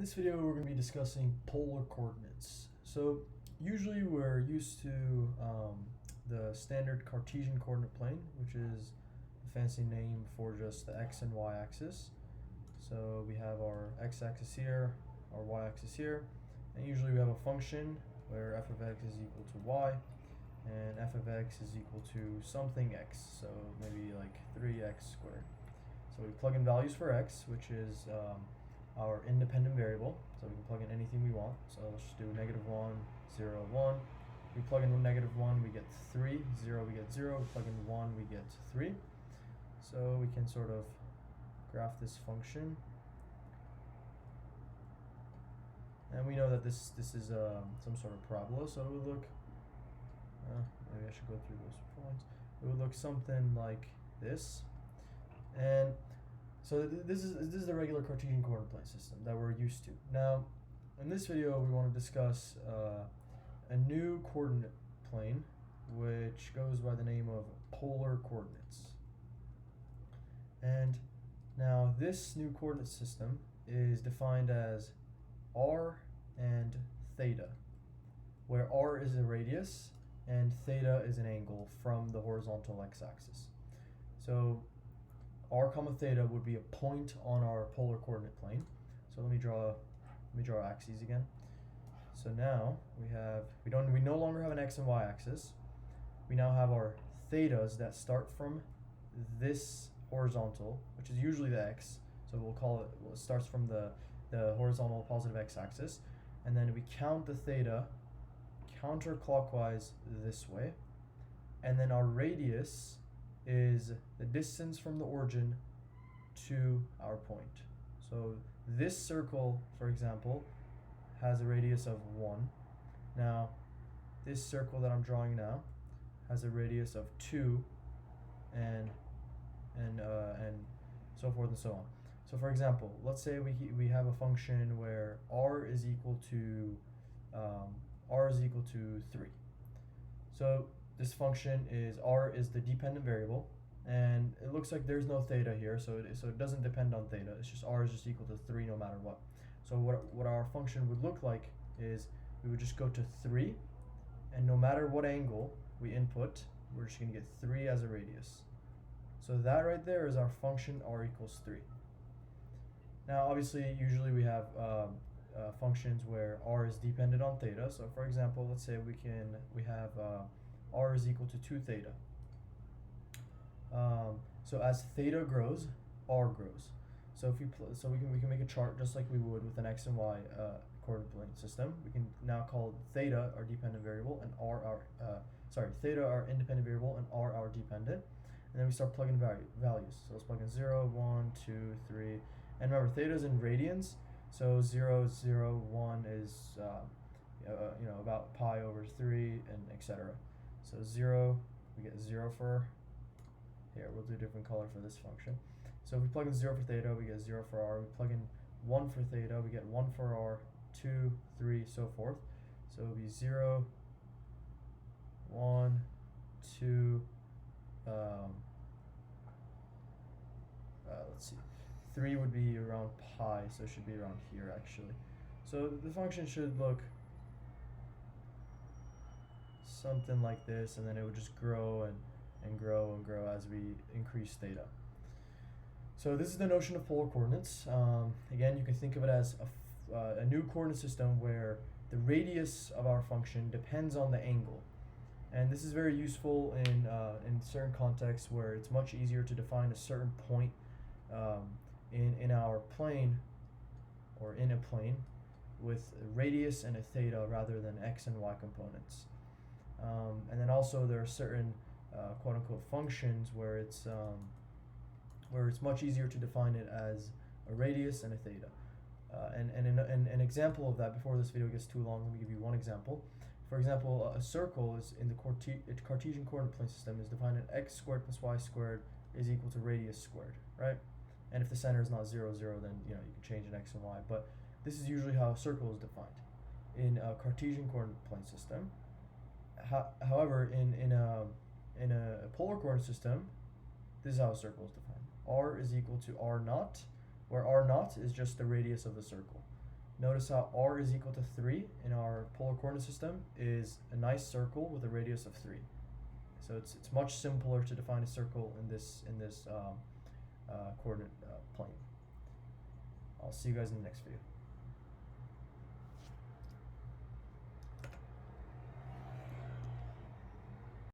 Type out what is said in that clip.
this video we're going to be discussing polar coordinates. So usually we're used to the standard Cartesian coordinate plane, which is a fancy name for just the x and y axis. So we have our x-axis here, our y-axis here, and usually we have a function where f of x is equal to y and f of x is equal to something x, so maybe like 3x squared. So we plug in values for x, which is our independent variable, so we can plug in anything we want. So let's just do -1, 0, 1. We plug in -1, we get 3, 0, we get 0, we plug in 1, we get 3. So we can sort of graph this function. And we know that this is some sort of parabola, so it would look, maybe I should go through those points. It would look something like this. And so this is the regular Cartesian coordinate plane system that we're used to. Now, in this video, we want to discuss a new coordinate plane, which goes by the name of polar coordinates. And now this new coordinate system is defined as r and theta, where r is a radius and theta is an angle from the horizontal x-axis. So r comma theta would be a point on our polar coordinate plane. So let me draw our axes again. So now we no longer have an x and y axis. We now have our thetas that start from this horizontal, which is usually the x. So it starts from the horizontal positive x-axis, and then we count the theta counterclockwise this way, and then our radius is the distance from the origin to our point. So this circle, for example, has a radius of 1. Now this circle that I'm drawing now has a radius of 2, and so forth and so on. So for example, let's say we have a function where r is equal to 3. So this function is r is the dependent variable, and it looks like there's no theta here, so it doesn't depend on theta. It's just r is just equal to 3 no matter what. So what our function would look like is we would just go to 3, and no matter what angle we input, we're just going to get 3 as a radius. So that right there is our function r equals 3. Now obviously usually we have functions where r is dependent on theta. So for example, let's say we have r is equal to 2 theta. So as theta grows, r grows. So if we can make a chart just like we would with an x and y coordinate plane system. We can now call theta our dependent variable and theta our independent variable and r our dependent. And then we start plugging values. So let's plug in 0, 1, 2, 3. And remember, theta is in radians. So 0, 0, 1 is about pi over 3, and etc. So 0, we get 0 for here. We'll do a different color for this function. So if we plug in 0 for theta, we get 0 for r. We plug in 1 for theta, we get 1 for r, 2, 3, so forth. So it'll be 0, 1, 2. Let's see. 3 would be around pi, so it should be around here actually. So the function should look something like this, and then it would just grow and grow and grow as we increase theta. So this is the notion of polar coordinates. Again, you can think of it as a new coordinate system where the radius of our function depends on the angle. And this is very useful in certain contexts where it's much easier to define a certain point in our plane, or in a plane, with a radius and a theta rather than x and y components. And then also there are certain quote-unquote functions where it's much easier to define it as a radius and a theta. And an example of that, before this video gets too long, let me give you one example. For example, a circle is in the Cartesian coordinate plane system is defined as x squared plus y squared is equal to radius squared, right? And if the center is not 0, 0, then you can change an x and y. But this is usually how a circle is defined in a Cartesian coordinate plane system. However, in a polar coordinate system, this is how a circle is defined. R is equal to r naught, where r naught is just the radius of the circle. Notice how r is equal to 3 in our polar coordinate system is a nice circle with a radius of 3. So it's much simpler to define a circle in this coordinate plane. I'll see you guys in the next video.